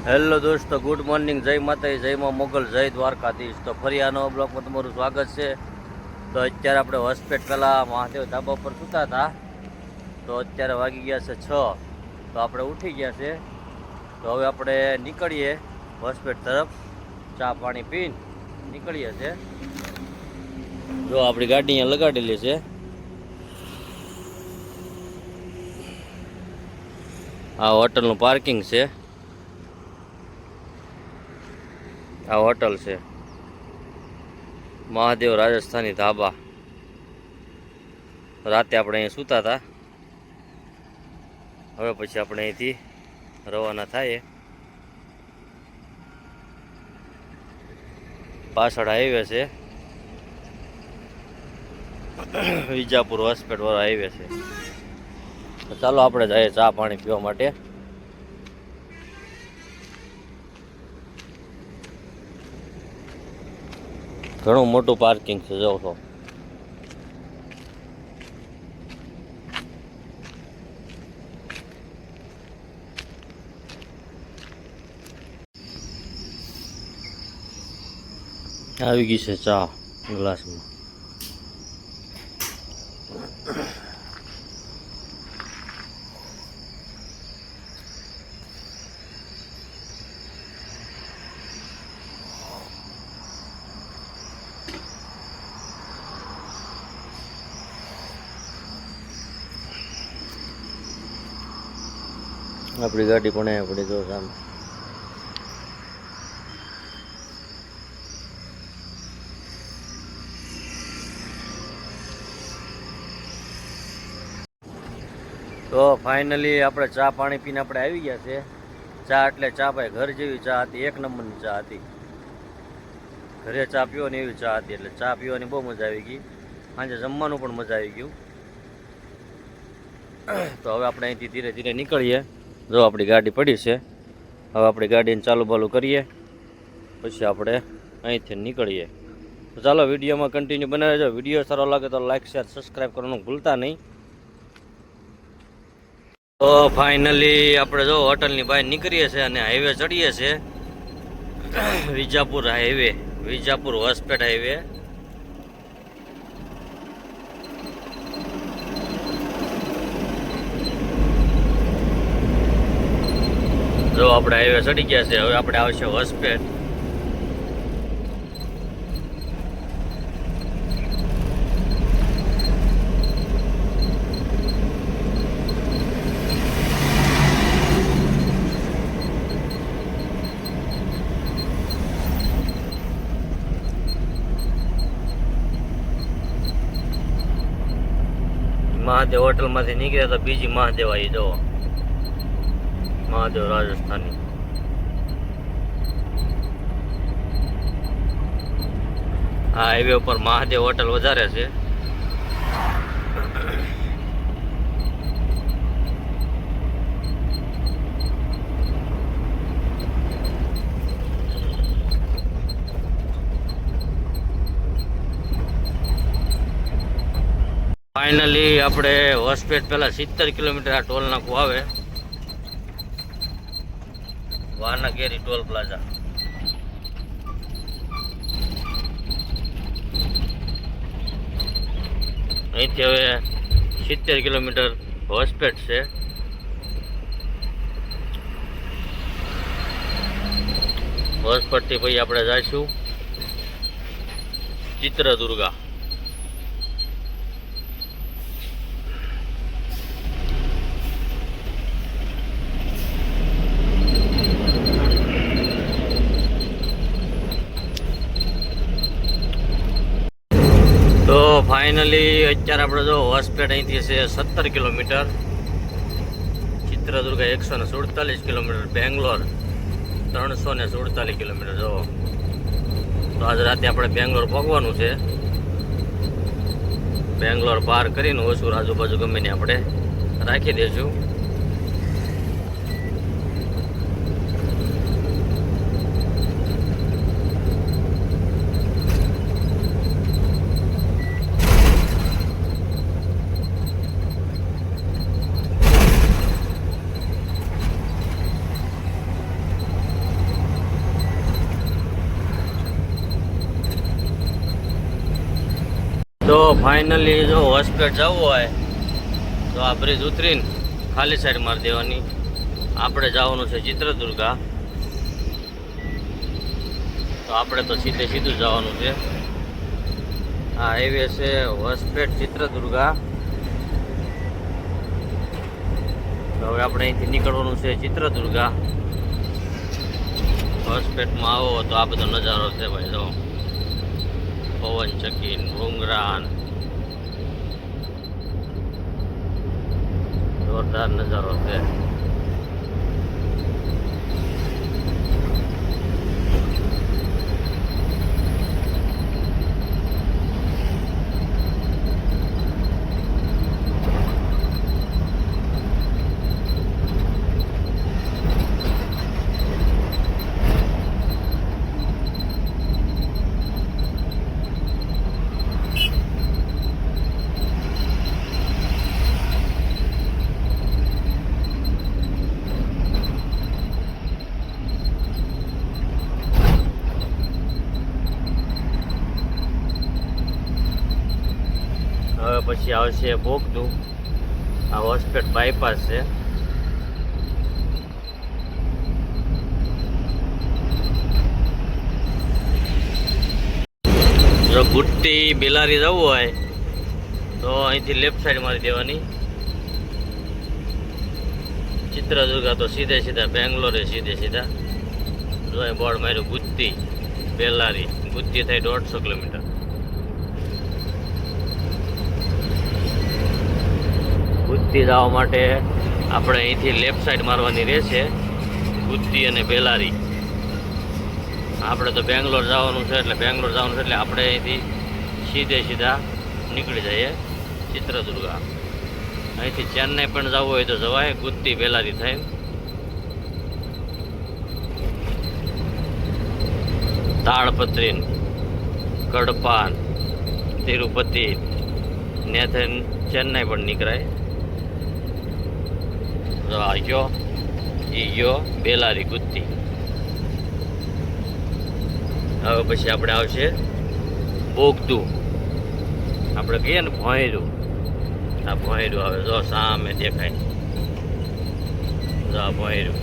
Hello દોસ્તો, good morning, જય માતાજી, જય માં મોગલ, જય દ્વારકાધીશ. તો ફરી આ નવા બ્લોકમાં તમારું સ્વાગત છે. તો અત્યારે આપણે હોસ્પિટલ પહેલાં મહાદેવ ધાબા પર સૂતા હતા. તો અત્યારે વાગી ગયા છે 6. તો આપણે ઉઠી ગયા છે. તો હવે આપણે નીકળીએ હોસ્પિટલ તરફ, ચા પાણી પીને નીકળીએ છે. જો આપણી ગાડી અહીંયા લગાડેલી છે. આ હોટલનું પાર્કિંગ છે. આ હોટલ છે મહાદેવ રાજસ્થાની ધાબા. રાતે આપણે અહીં સૂતા હતા. હવે પછી આપણે અહીંથી રવાના થાય. પાછળ હાઈવે છે, વિજાપુર હોસ્પિટલ વાળો હાઈવે છે. તો ચાલો આપણે જઈએ ચા પાણી પીવા માટે. ઘણું મોટું પાર્કિંગ છે, જો તો આવી ગઈ છે ચા ગ્લાસમાં. આપણી ગાડી પણ અહીંયા પડી, જો સામે. તો ફાઇનલી આપણે ચા પાણી પીને આપણે આવી ગયા છે. ચા એટલે ચા ભાઈ ઘર જેવી ચા હતી, એક નંબરની ચા હતી. ઘરે ચા પીવાની એવી ચા હતી, એટલે ચા પીવાની બહુ મજા આવી ગઈ. સાંજે જમવાનું પણ મજા આવી ગયું. તો હવે આપણે અહીંથી ધીરે ધીરે નીકળીએ. જો આપણી ગાડી પડી છે. હવે આપણી ગાડીને ચાલુ બાલુ કરીએ, પછી આપણે અહીંથી નીકળીએ. તો ચાલો વિડીયોમાં કન્ટિન્યુ બનાવી જો. વિડીયો સારો લાગે તો લાઈક શેર સબસ્ક્રાઈબ કરવાનું ભૂલતા નહીં. તો ફાઇનલી આપણે જો હોટલની બહાર નીકળીએ છીએ અને હાઈવે ચડીએ છીએ. Vijapur highway, Vijapur hospital highway. જો આપણે હાઈવે ચડી ગયા છે. હવે આપણે આવશે હોસ્પિટલ. મહાદેવ હોટલમાંથી નીકળ્યા તો બીજી મહાદેવ આવી, જો મહાદેવ રાજસ્થાની. આ હાઈવે ઉપર મહાદેવ હોટલ વધારે છે. ફાઇનલી આપણે હોસ્પિટલ પહેલા 70 કિલોમીટર આ ટોલ નાકું આવે, વાનાકેરી ટોલ પ્લાઝા. અહીંથી હવે 70 કિલોમીટર હોસ્પિટલ છે. હોસ્પિટલથી પછી આપણે જઈશું ચિત્રદુર્ગા. તો ફાઇનલી અત્યારે આપણે જો હોસ્પિટલ અહીંથી છે 17 કિલોમીટર, ચિત્રદુર્ગા 147 કિલોમીટર, બેંગ્લોર 347 કિલોમીટર. જો તો આજ રાતે આપણે બેંગ્લોર પહોંચવાનું છે. બેંગ્લોર પાર કરીને ઓછું આજુબાજુ ગમે ને આપણે રાખી દઈશું. તો ફાઇનલી જો હોસ્પિટલ જવું હોય તો આ બ્રિજ ઉતરીને ખાલી સાઈડ મારી દેવાની. આપણે જવાનું છે ચિત્રદુર્ગા. તો આપણે તો સીધું જવાનું છે. આ હાઈવે છે હોસ્પેટ ચિત્રદુર્ગા. તો હવે આપણે અહીંથી નીકળવાનું છે ચિત્રદુર્ગા. હોસ્પેટમાં આવો તો આ બધો નજારો છે ભાઈ. જો પવન ચક્કી, ભૂંગરા, જોરદાર નજારો છે. હવે પછી આવશે બોગદું. આ હોસ્પિટલ બાયપાસ છે. જો ગુટ્ટી બેલારી જવું હોય તો અહીંથી લેફ્ટ સાઈડ મારી દેવાની. ચિત્રદુર્ગા તો સીધા બેંગ્લોરે સીધા. જો અહીં બોર્ડ માર્યું ગુત્તી બેલારી. ગુત્તી થાય 150 કિલોમીટર. ગુત્તી જવા માટે આપણે અહીંથી લેફ્ટ સાઈડ મારવાની રહેશે. ગુત્તી અને બેલારી. આપણે તો બેંગ્લોર જવાનું છે એટલે આપણે અહીંથી સીધા નીકળી જઈએ ચિત્રદુર્ગા. અહીંથી ચેન્નાઈ પણ જવું હોય તો જવાય. ગુત્તી બેલારી થાય. તાળપત્રી, કડપાન, તિરુપતિ, નેથન ચેન્નાઈ પણ નીકળાય. જો આ ગયો બેલારી ગુત્તી. હવે પછી આપણે આવશે બોગદું. આપણે કહીએ ને ભોંયરું. આ ભોંયરું આવે. જો સામે દેખાય. જો આ ભોંયરું.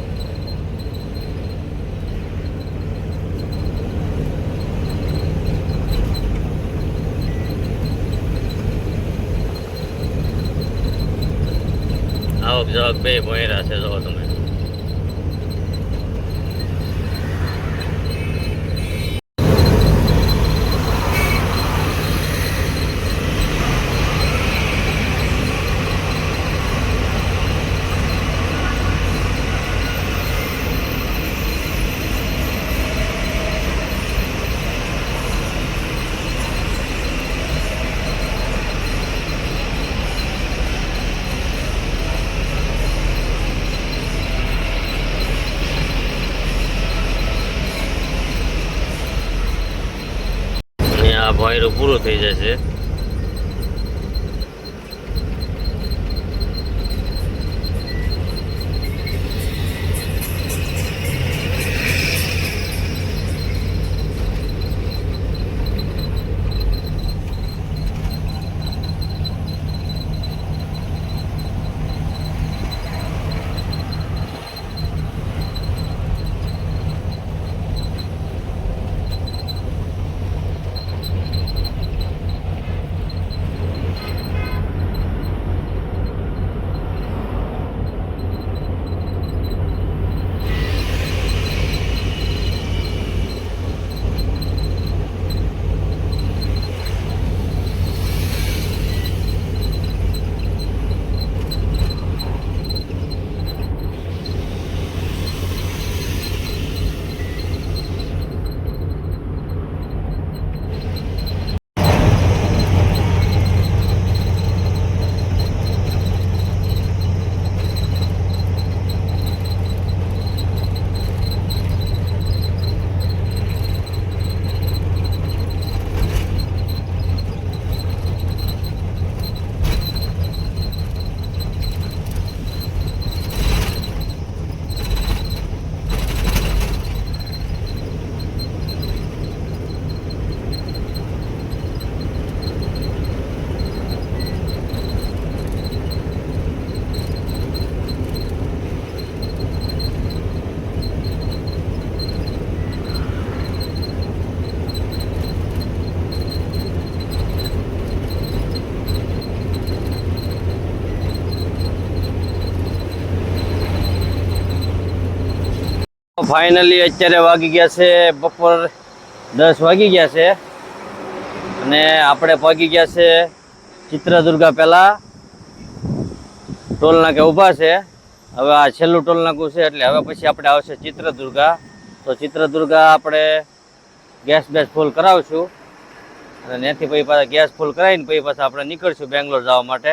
આવક જાવક બે ભોંયરા છે. જો તમે આ ભોંયરું પૂરું થઈ જશે. ફાઇનલી અત્યારે વાગી ગયા છે બપોર 10 વાગી ગયા છે અને આપણે પહોંચી ગયા છે ચિત્રદુર્ગા. પહેલા ટોલ નાકે ઊભા છે. હવે આ છેલ્લું ટોલ નાકું છે એટલે હવે પછી આપણે આવશે ચિત્રદુર્ગા. તો ચિત્રદુર્ગા આપણે ગેસ ફૂલ કરાવશું અને ત્યાંથી પછી પાછા ગેસ ફૂલ કરાવીને પછી પાછા આપણે નીકળશું બેંગ્લોર જવા માટે.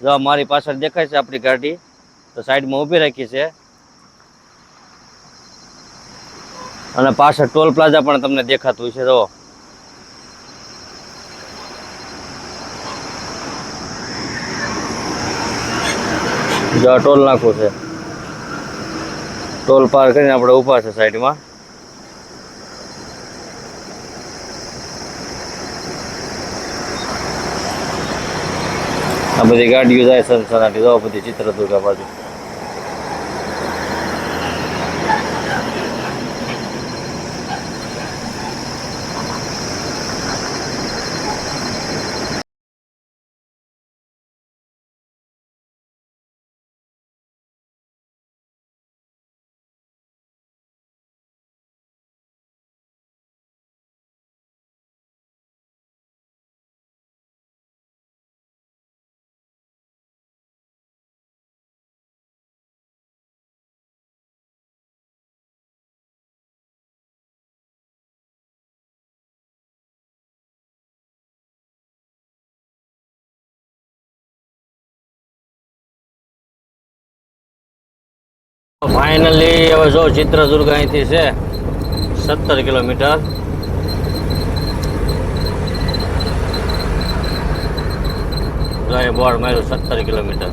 જો મારી પાછળ દેખાય છે આપણી ગાડી, તો સાઈડમાં ઊભી રાખી છે અને પાછળ ટોલ પ્લાઝા પણ તમને દેખાતું છે. જો ટોલ નાખું છે. ટોલ પાર કરીને આપણે ઊભા છે સાઈડમાં. આ બધી ગાડીઓ જાય સનસનાટી. જો બધી ચિત્રદુર્ગા બાજુ. ફાઇનલી હવે જો ચિત્રદુર્ગ અહીંથી છે 17 કિલોમીટર. બોર્ડ માર્યું 17 કિલોમીટર.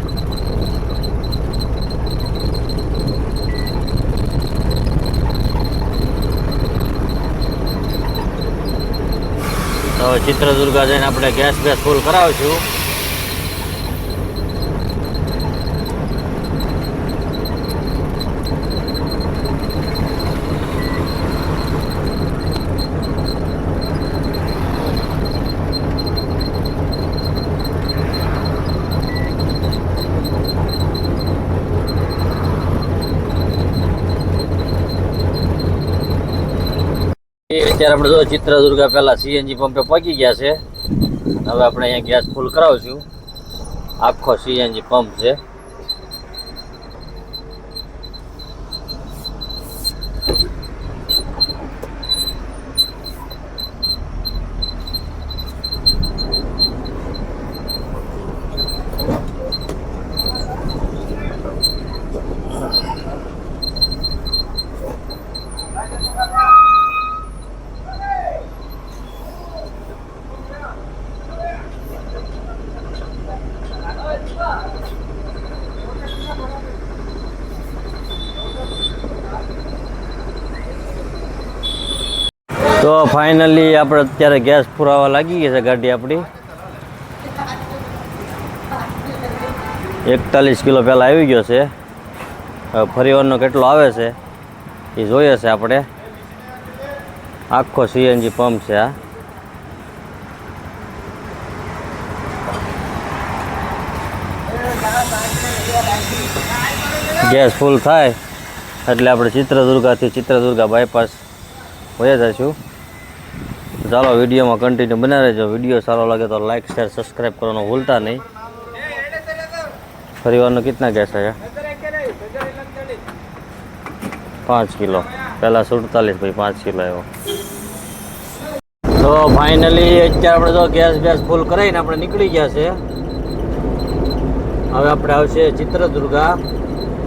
તો ચિત્રદુર્ગા જઈને આપણે ગેસ ફૂલ કરાવીશું. અત્યારે આપણે જો ચિત્રદુર્ગા પહેલા સીએનજી પંપે પહોંચી ગયા છે. હવે આપણે અહીંયા ગેસ ફૂલ કરાવશું. આખો સીએનજી પંપ છે. તો ફાઇનલી આપણે અત્યારે ગેસ પુરાવા લાગી ગઈ છે ગાડી આપણી. 41 કિલો પહેલાં આવી ગયો છે. હવે ફરીવારનો કેટલો આવે છે એ જોઈએ છે આપણે. આખો સીએનજી પંપ છે આ. ગેસ ફૂલ થાય એટલે આપણે ચિત્રદુર્ગા બાયપાસ વયા જઈશું. ચાલો વિડીયોમાં કન્ટિન્યુ બનાવી રહેજો. વિડીયો સારો લાગે તો લાઈક શેર સબસ્ક્રાઈબ કરવાનું ભૂલતા નહીં. ફરીવારનો કિતના ગેસ આયા? 5 કિલો. પહેલાં 47 પછી 5 કિલો આવ્યો. તો ફાઇનલી અત્યારે આપણે તો ગેસ ફૂલ કરાવીને આપણે નીકળી ગયા છે. હવે આપણે આવશે ચિત્રદુર્ગા.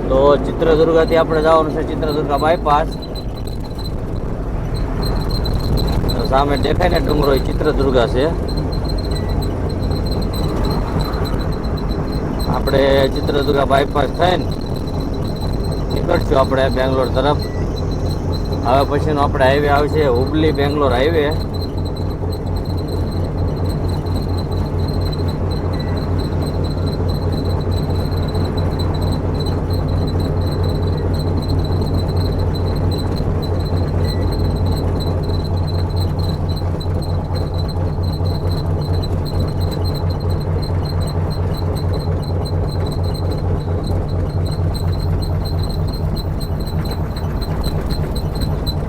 તો ચિત્રદુર્ગાથી આપણે જવાનું છે ચિત્રદુર્ગા બાયપાસ. સામે દેખાય ને ડુંગરો એ ચિત્રદુર્ગા છે. આપણે ચિત્રદુર્ગા બાયપાસ થઈને નીકળશું આપણે બેંગ્લોર તરફ. હવે પછીનો આપણે હાઈવે આવશે હુબલી બેંગ્લોર હાઈવે.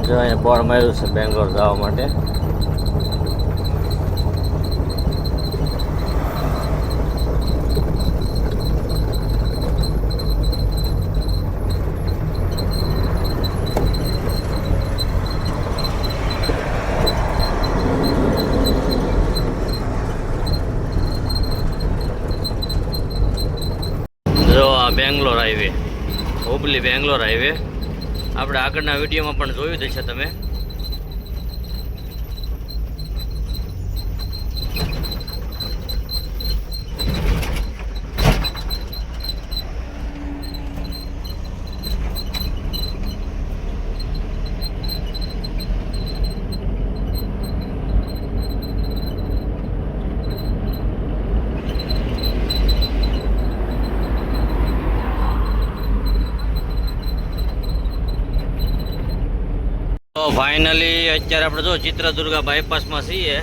જો અહીંયા બોર્ડ માર્યું છે બેંગ્લોર જવા માટે. જો આ બેંગ્લોર હાઈવે, હુબલી બેંગ્લોર હાઈવે. આપણે આગળના વિડીયોમાં પણ જોયું જ છે તમે. તો ફાઇનલી અત્યારે આપણે જો ચિત્રદુર્ગા બાયપાસમાં છીએ.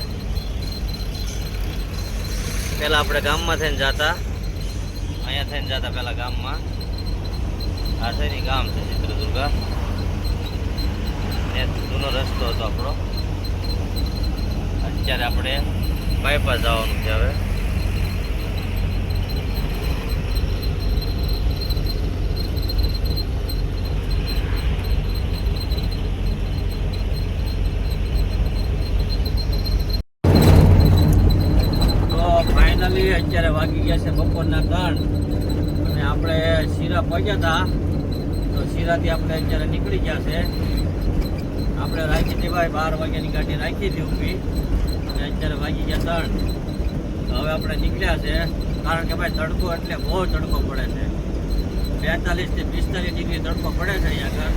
પહેલાં આપણે ગામમાં થઈને જતા, અહીંયા થઈને જતા પહેલાં ગામમાં. આ થઈને ગામ છે ચિત્રદુર્ગા, એ જૂનો રસ્તો હતો આપણો. અત્યારે આપણે બાયપાસ જવાનું છે હવે. અત્યારે વાગી ગયા છે બપોરના 3 અને આપણે શીરા પહોંચ્યા હતા. તો શીરાથી આપણે અત્યારે નીકળી ગયા છે. આપણે રાખી હતી ભાઈ 12 વાગ્યાની ગાડી રાખી હતી ઊભી, અને અત્યારે વાગી ગયા 3. તો હવે આપણે નીકળ્યા છે, કારણ કે ભાઈ તડકો એટલે બહુ તડકો પડે છે. 42 થી 45 ડિગ્રી તડકો પડે છે અહીંયા આગળ.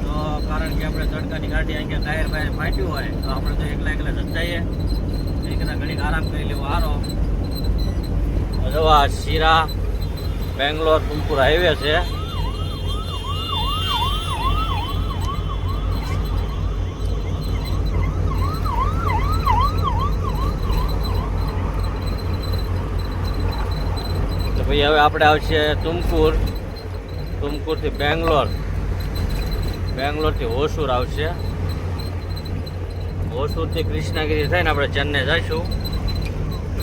તો કારણ કે આપણે તડકાની ગાડી અહીંયા ટાયર બાયર ફાટ્યું હોય તો આપણે તો એકલા જતા જઈએ. ઘડીક આરામ કરી લેવો હારો. જો આ શીરા બેંગ્લોર તુમકુર હાઈવે છે. તો ભાઈ હવે આપણે આવશે તુમકુરથી બેંગ્લોરથી હોસુર આવશે. હોસુરથી કૃષ્ણાગીરી થઈને આપણે ચેન્નઈ જઈશું.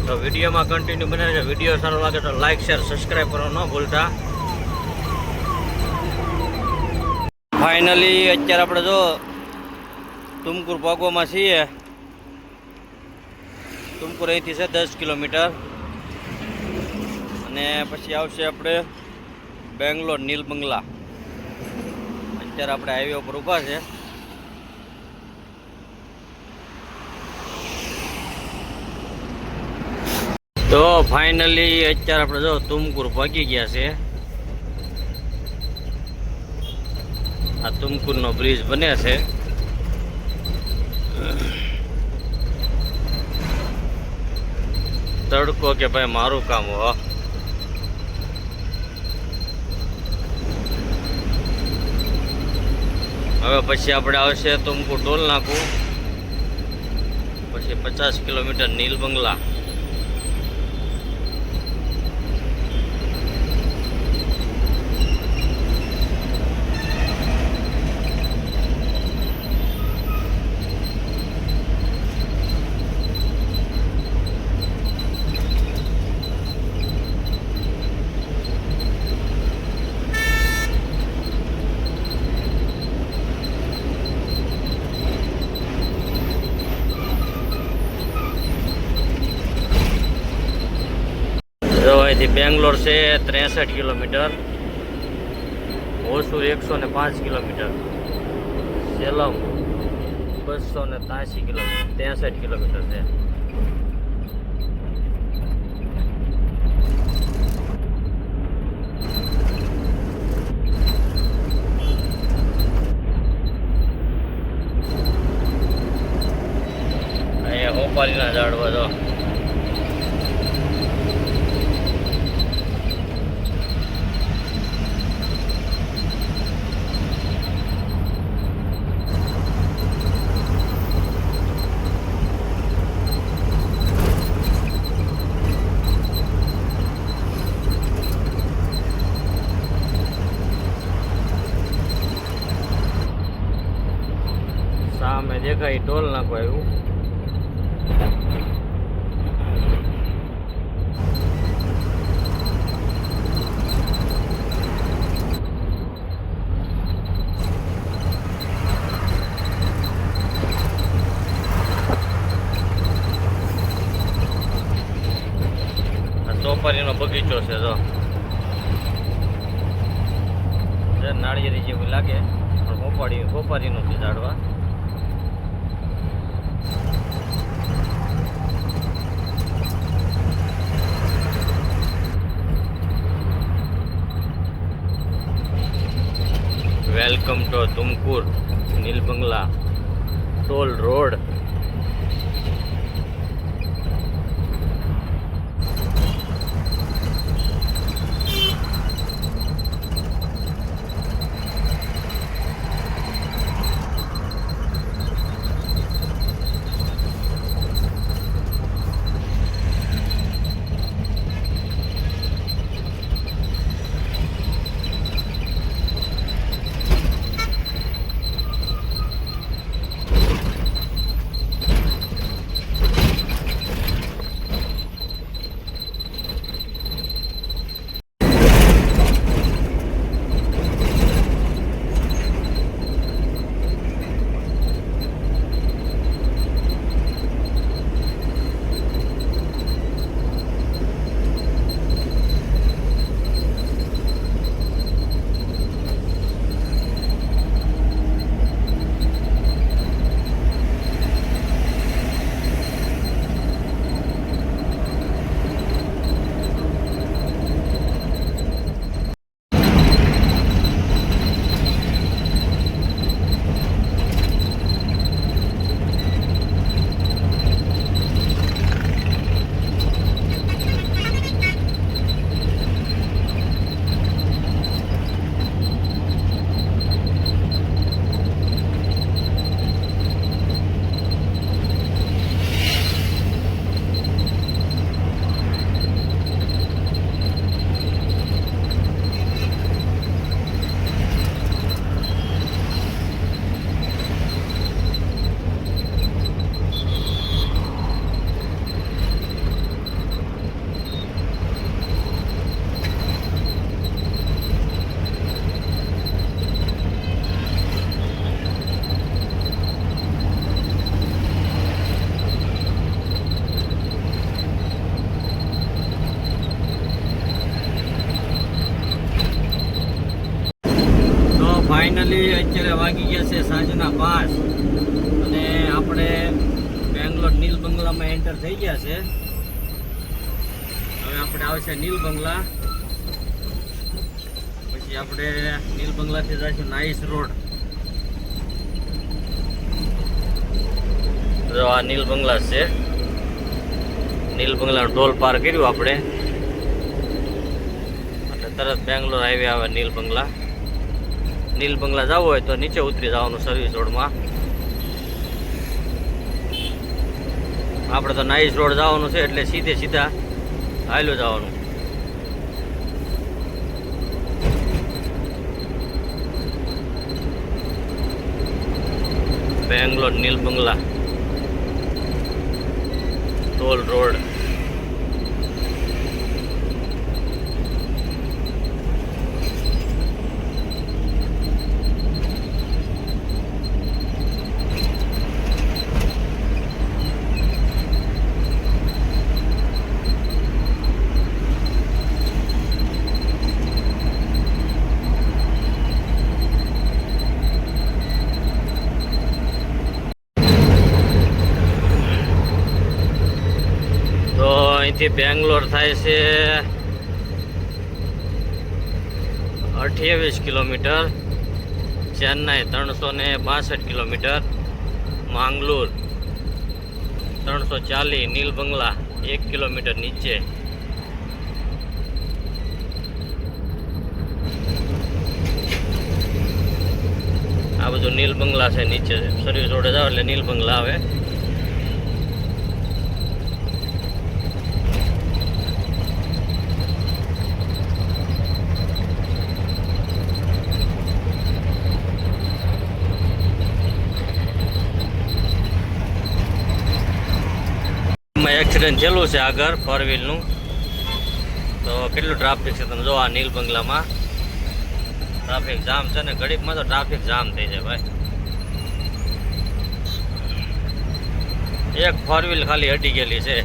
તો વિડીયોમાં કન્ટિન્યુ બને છે. વિડીયો સારો લાગે તો લાઈક શેર સબસ્ક્રાઈબ કરવાનું ન ભૂલતા. ફાઇનલી અત્યારે આપણે જો તુમકુર પગોમાં છીએ. તુમકુર અહીંથી છે 10 કિલોમીટર, અને પછી આવશે આપણે બેંગ્લોર નીલબંગલા. અત્યારે આપણે હાઈવે ઉપર ઊભા છે. તો ફાઇનલી અત્યારે આપણે જો તુમકુર પહોંચી ગયા છે. આ તુમકુરનો બ્રિજ બને છે. તડકો કે ભાઈ મારું કામ હો. હવે પછી આપણે આવશે તુમકુર ટોલ નાકું, પછી 50 કિલોમીટર નીલબંગલા. અહીંથી બેંગ્લોર છે 63 kilometre, Hosur 105 kilometre, Salem 283 kilometre, 63 kilometre છે. અહીંયા હોપાલીના ઝાડવા તો દેખાય ટોલ નાખો આવ્યું. સોપારીનો બગીચો છે તો નાળિયેરી જેવું લાગે પણ સોપારીનું છે ઝાડવા. વેલકમ ટુ તુમકુર નીલબંગલા ટોલ રોડ. ફાઇનલી અત્યારે વાગી ગયા છે સાંજના 5 અને આપણે બેંગ્લોર નીલ બંગલામાં એન્ટર થઈ ગયા છે. હવે આપણે આવશે નીલ બંગલા, પછી આપણે નીલ બંગલાથી જઈશું નાઈસ રોડ. જો આ નીલ બંગલા છે. નીલ બંગલાનો ટોલ પાર કર્યું આપણે એટલે તરત બેંગ્લોર હાઈવે આવે નીલ બંગલા. નીલ બંગલા જવું હોય તો નીચે ઉતરી જવાનું સર્વિસ રોડમાં. આપણે તો નાઈસ રોડ જવાનું છે એટલે સીધા હાલ્યું જવાનું. બેંગ્લોર નીલ બંગલા ટોલ રોડ. અહીંથી બેંગ્લોર થાય છે 28 કિલોમીટર, ચેન્નાઈ 362 કિલોમીટર, માંગલુર 340, નીલ બંગલા 1 કિલોમીટર નીચે. આ બધું નીલ બંગલા છે નીચે. સર્વિસ રોડે જાવ એટલે નીલ બંગલા આવે. એક્સિડન્ટ થયેલું છે આગળ 4 વ્હીલનું. તો કેટલું ટ્રાફિક છે તમે જો. આ નીલ બંગલામાં ટ્રાફિક જામ છે ને, ઘડીકમાં તો ટ્રાફિક જામ થઈ જાય ભાઈ. એક 4 વ્હીલ ખાલી હટી ગયેલી છે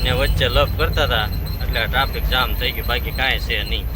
ને વચ્ચે લપ કરતા હતા એટલે ટ્રાફિક જામ થઈ ગયું, બાકી કાંઈ છે નહીં.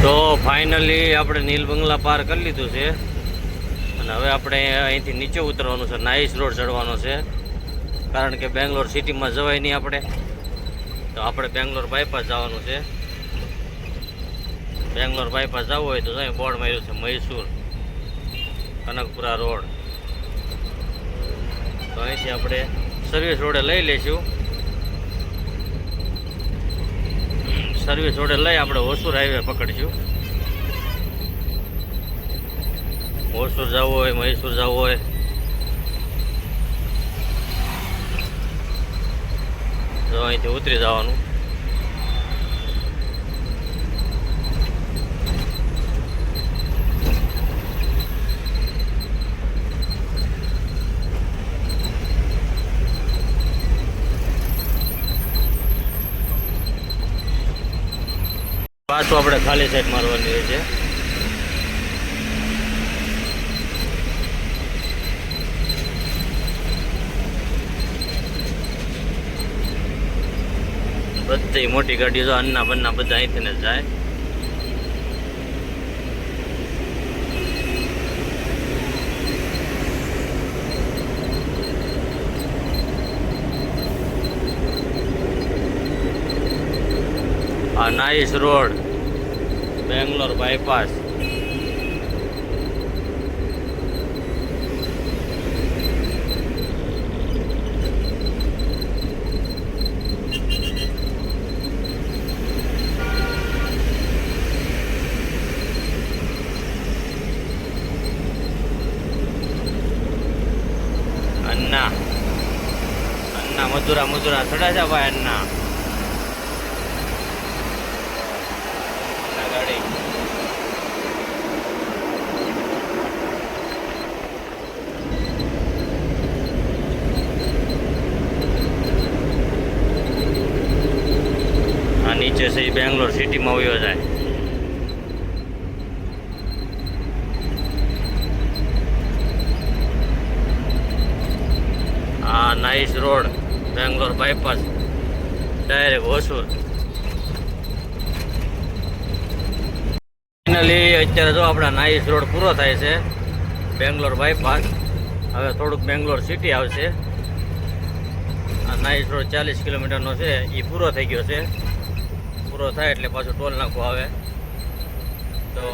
તો ફાઇનલી આપણે નીલ બંગલા પાર કરી લીધું છે અને હવે આપણે અહીંથી નીચે ઉતરવાનું છે, નાઈસ રોડ ચડવાનો છે. કારણ કે બેંગ્લોર સિટીમાં જવાય નહીં આપણે, તો આપણે બેંગ્લોર બાયપાસ જવાનું છે. બેંગ્લોર બાયપાસ જવું હોય તો અહીં બોર્ડ માર્યું છે મૈસૂર કનકપુરા રોડ. તો અહીંથી આપણે સર્વિસ રોડે લઈ લઈશું. સર્વિસ રોડે લઈ આપણે હોસુર હાઈવે પકડીશું. હોસુર જવું હોય, મૈસૂર જવું હોય તો અહીંથી ઉતરી જવાનું. પાછું આપણે ખાલી સાઈડ મારવાની હોય છે. બધી મોટી ગાડીઓ જો અન્ના બન્ના બધા અહીંથી ને જાય. આ નાઈસ રોડ બેંગ્લોર બાયપાસ. અન્ના અન્ના મધુરા મધુરા ચડા છે ભાઈ. અન્ના ગાડી આ નીચે છે એ બેંગ્લોર સિટીમાં આવ્યો જાય. આ nice road Bangalore bypass direct Hosur. Finally અત્યારે જો આપણા નાઈસ રોડ પૂરો થાય છે બેંગ્લોર બાયપાસ. હવે થોડુંક બેંગ્લોર સિટી આવશે. આ નાઈસ રોડ 40 કિલોમીટરનો છે એ પૂરો થઈ ગયો છે. પૂરો થાય એટલે પાછું ટોલ નાખવું આવે. તો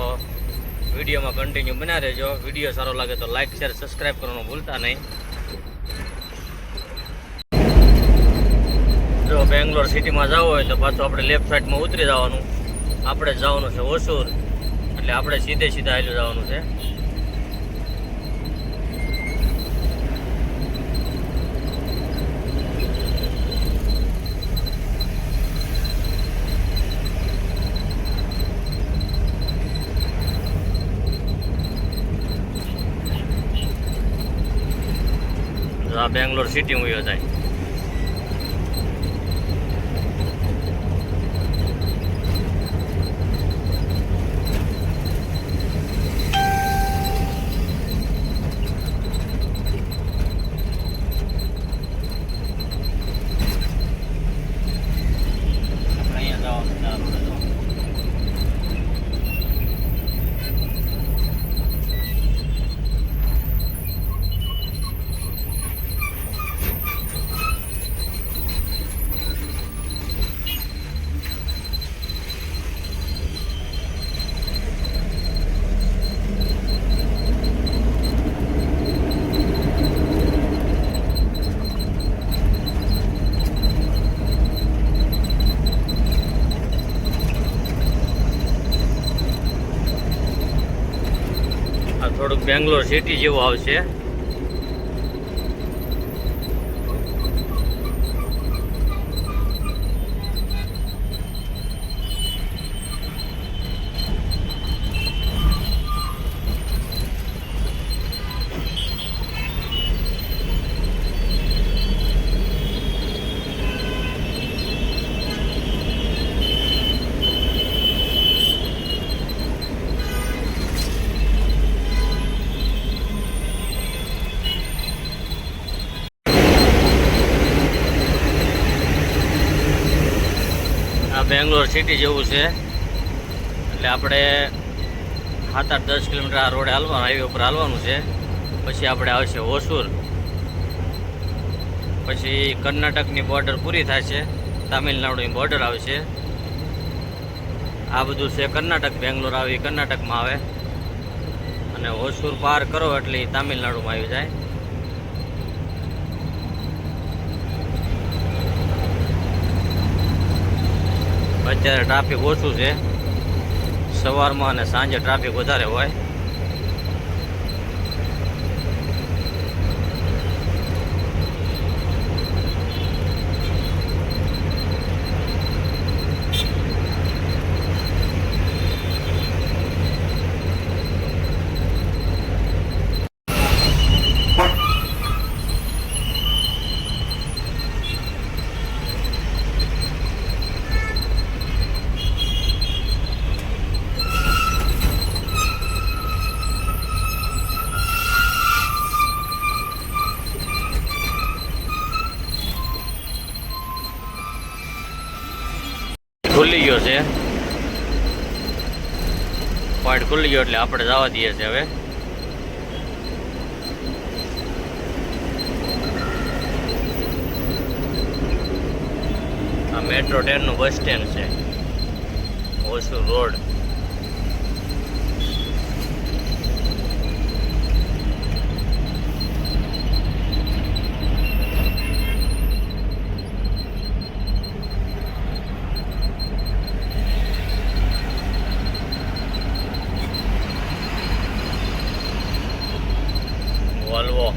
વિડીયોમાં કન્ટિન્યુ બના રહેજો. વિડીયો સારો લાગે તો લાઈક શેર સબસ્ક્રાઈબ કરવાનું ભૂલતા નહીં. જો બેંગ્લોર સિટીમાં જવું હોય તો પાછું આપણે લેફ્ટ સાઈડમાં ઉતરી જવાનું. આપણે જવાનું છે હોસુર, એટલે આપણે સીધે સીધા હાલ્યું જવાનું છે. આ બેંગ્લોર સિટી મૂયો જાય. બેંગ્લોર સિટી જેવું આવશે. બેંગ્લોર સિટી જેવું છે એટલે આપણે 7-8-10 કિલોમીટર આ રોડે હાલવાનું, હાઈવે ઉપર હાલવાનું છે. પછી આપણે આવશે હોસુર, પછી કર્ણાટકની બોર્ડર પૂરી થશે, તામિલનાડુની બોર્ડર આવશે. આ બધું છે કર્ણાટક. બેંગ્લોર આવી કર્ણાટકમાં આવે અને હોસુર પાર કરો એટલે તામિલનાડુમાં આવી જાય. અત્યારે ટ્રાફિક ઓછું છે, સવારમાં અને સાંજે ટ્રાફિક વધારે હોય. ખુલ્લી ગયો છે, પોઈન્ટ ખુલ્લી ગયો એટલે આપણે જવા દઈએ છીએ હવે. આ મેટ્રો ટ્રેનનું બસ સ્ટેન્ડ છે, હોસુર રોડ. વોલ્વો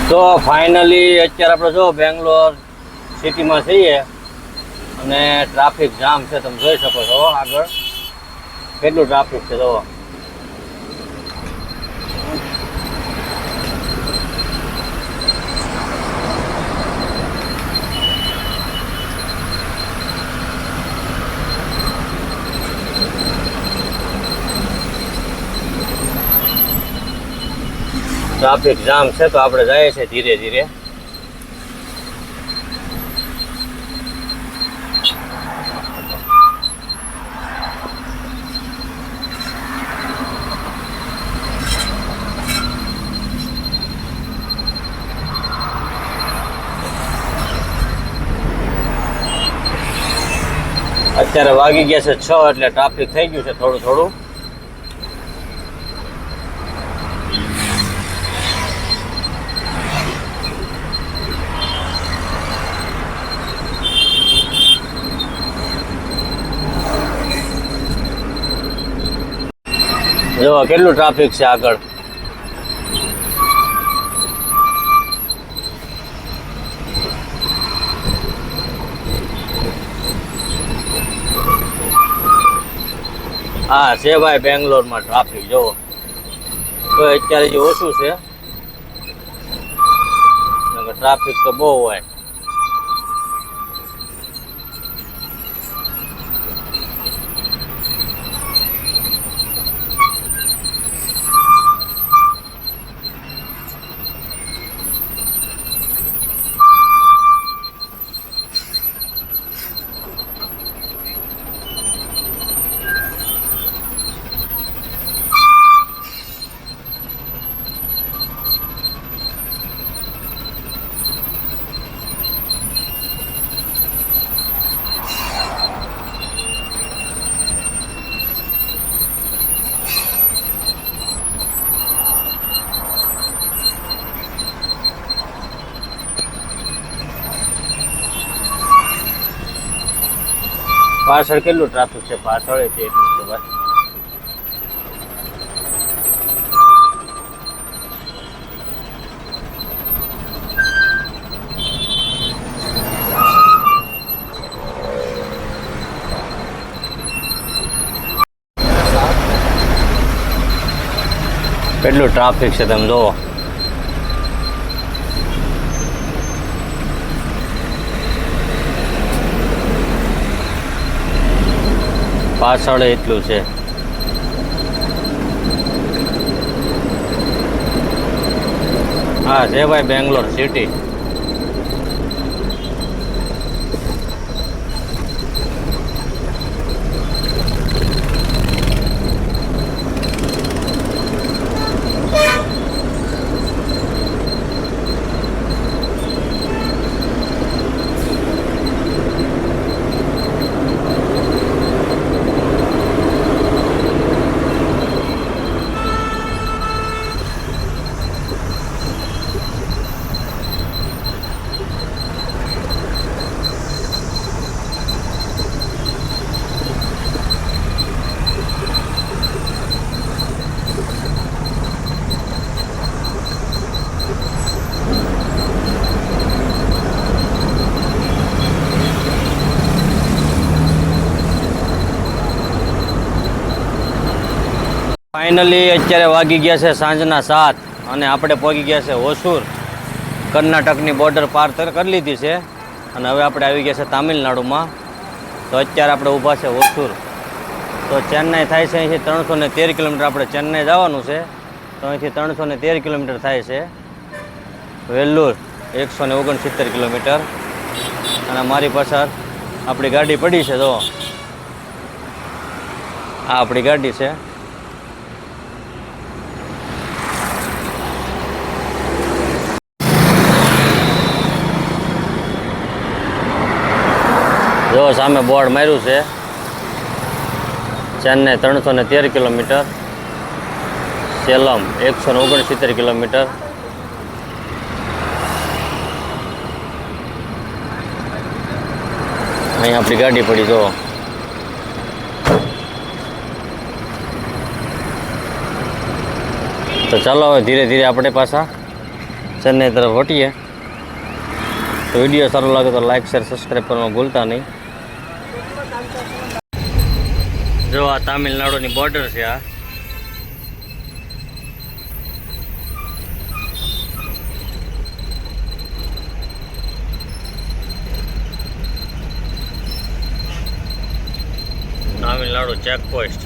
તો ફાઇનલી અત્યારે આપણે જો બેંગ્લોર સિટીમાં છીએ અને ટ્રાફિક જામ છે. તમે જોઈ શકો છો આગળ કેટલું ટ્રાફિક છે. જો ટ્રાફિક જામ છે તો આપણે જઈએ છીએ ધીરે ધીરે. અત્યારે વાગી ગયા છે 6 એટલે ટ્રાફિક થઈ ગયું છે થોડું થોડું. જો કેટલું ટ્રાફિક છે આગળ. હા છે ભાઈ બેંગ્લોરમાં ટ્રાફિક જોવો તો અત્યારે જે ઓછું છે, ટ્રાફિક તો બહુ હોય. પાછળ કેટલું ટ્રાફિક છે, પાછળ એટલું છે ભાઈ. કેટલું ટ્રાફિક છે તમે જોવો. પાછળ એટલું છે. હા છે ભાઈ બેંગ્લોર સિટી. ફાઇનલી અત્યારે વાગી ગયા છે સાંજના 7 અને આપણે પહોંચી ગયા છે હોસુર. કર્ણાટકની બોર્ડર પાર કરી લીધી છે અને હવે આપણે આવી ગયા છે તામિલનાડુમાં. તો અત્યારે આપણે ઊભા છે હોસુર. તો ચેન્નાઈ થાય છે અહીંથી 313 કિલોમીટર. આપણે ચેન્નાઈ જવાનું છે તો અહીંથી 313 કિલોમીટર થાય છે. વેલ્લુર 169 કિલોમીટર. અને મારી પાછળ આપણી ગાડી પડી છે. તો આ આપણી ગાડી છે. જો સામે બોર્ડ માર્યું છે ચેન્નાઈ 313 કિલોમીટર, સેલમ 169 કિલોમીટર. અહીં આપણી ગાડી પડી. જો તો ચાલો હવે ધીરે ધીરે આપણે પાછા ચેન્નાઈ તરફ વટીએ. તો વિડીયો સારો લાગે તો લાઈક શેર સબસ્ક્રાઈબ કરવાનું ભૂલતા નહીં. જો આ તામિલનાડુની બોર્ડર છે. આ તામિલનાડુ ચેકપોસ્ટ.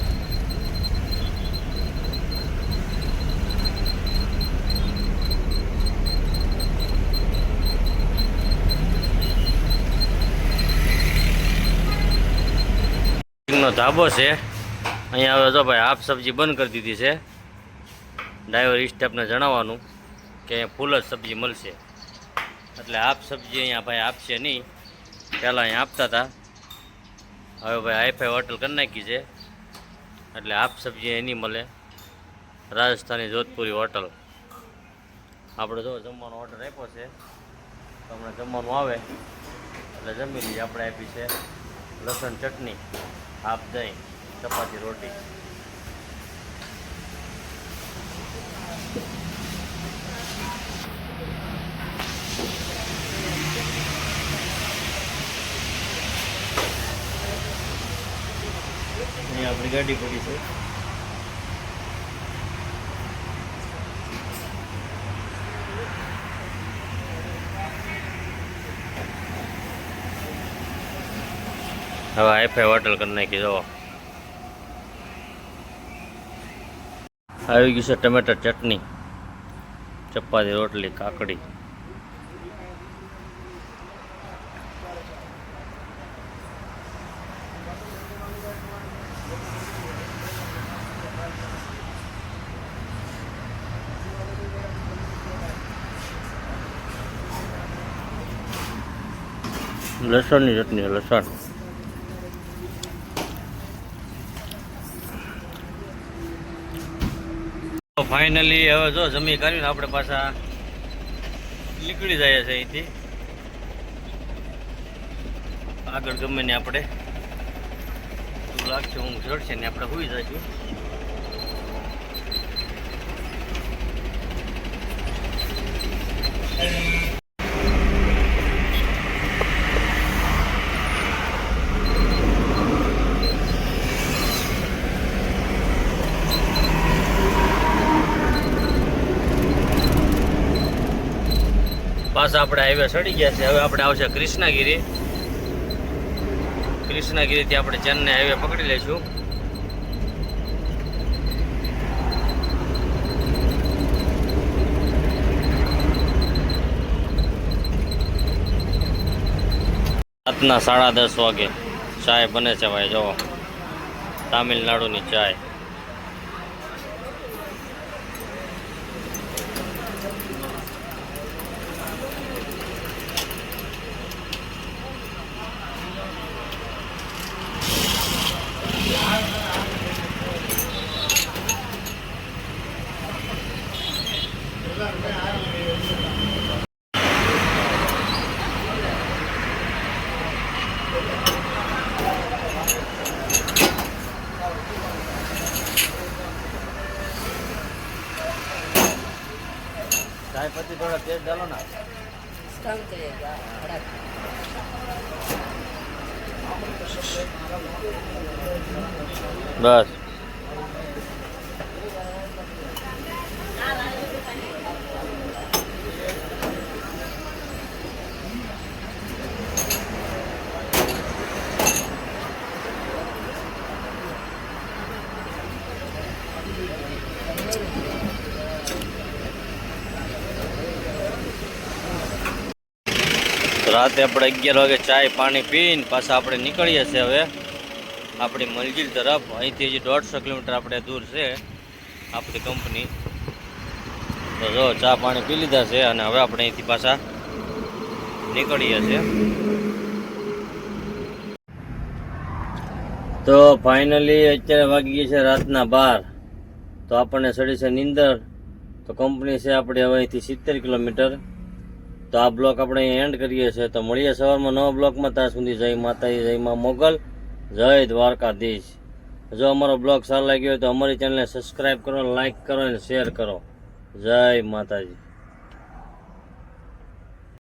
નો ધાબો છે. અહીંયા હવે જો ભાઈ હાફ સબ્જી બંધ કરી દીધી છે. ડ્રાઈવર સ્ટાફને જણાવવાનું કે અહીંયા ફૂલ જ સબ્જી મળશે, એટલે હાફ સબ્જી અહીંયા ભાઈ આપશે નહીં. પહેલાં અહીંયા આપતા હતા, હવે ભાઈ હાઈફાઈ હોટલ કરી નાખી છે એટલે હાફ સબ્જી અહીં નહીં મળે. રાજસ્થાની જોધપુરી હોટલ. આપણે જો જમવાનો ઓર્ડર આપ્યો છે, તો હમણાં જમવાનું આવે એટલે જમી લઈએ. આપણે આપી છે લસણ ચટણી, હાફ દહીં, ચપાતી, રોટી. અહીં આપણી ગાડી પડી છે. હવે હાઈફાઈ હોટલ કરી નાખી. જો આવી ગઈ છે ટમેટર ચટણી, ચપાતી, રોટલી, કાકડી. લસણની ચટણી, લસણ. ફાઇનલી હવે જો જમી કરીને આપણે પાછા નીકળી જાય છે અહીંથી. આગળ ગમે ને આપણે એવું લાગશે ઊંઘ ચડશે ને આપણે સુઈ જઈશું. પાછા આપણે હાઈવે ચડી ગયા છે. હવે આપણે આવશે કૃષ્ણગીરી. કૃષ્ણગીરીથી આપણે ચેન્નઈ હાઈવે પકડી લઈશું. રાતના 10:30 વાગે ચાય બને છે ભાઈ. જો તામિલનાડુની ચાય. चाय पत्ती थोड़ा तेज डालो ना. कम चलेगा थोड़ा. बस રાતે આપણે 11 વાગે ચાય પાણી પીને પાછા આપણે નીકળીએ છીએ હવે આપણી મંજિલ તરફ. અહીંથી હજી 150 કિલોમીટર આપણે દૂર છે આપણી કંપની. તો જો ચા પાણી પી લીધા છે અને હવે આપણે અહીંથી પાછા નીકળીએ છીએ. તો ફાઇનલી અત્યારે વાગી ગઈ છે રાતના 12. તો આપણને ચડી છે નીંદર. તો કંપની છે આપણે હવે અહીંથી 70 કિલોમીટર. તો આ બ્લોક આપણે અહીંયા એન્ડ કરીએ છીએ. તો મળીએ સવારમાં નવા બ્લોકમાં. ત્યાં સુધી જય માતાજી, જય મા મોગલ, જય દ્વારકાધીશ. જો અમારો બ્લોગ સારો લાગ્યો હોય તો અમારી ચેનલને સબસ્ક્રાઈબ કરો, લાઈક કરો અને શેર કરો. જય માતાજી.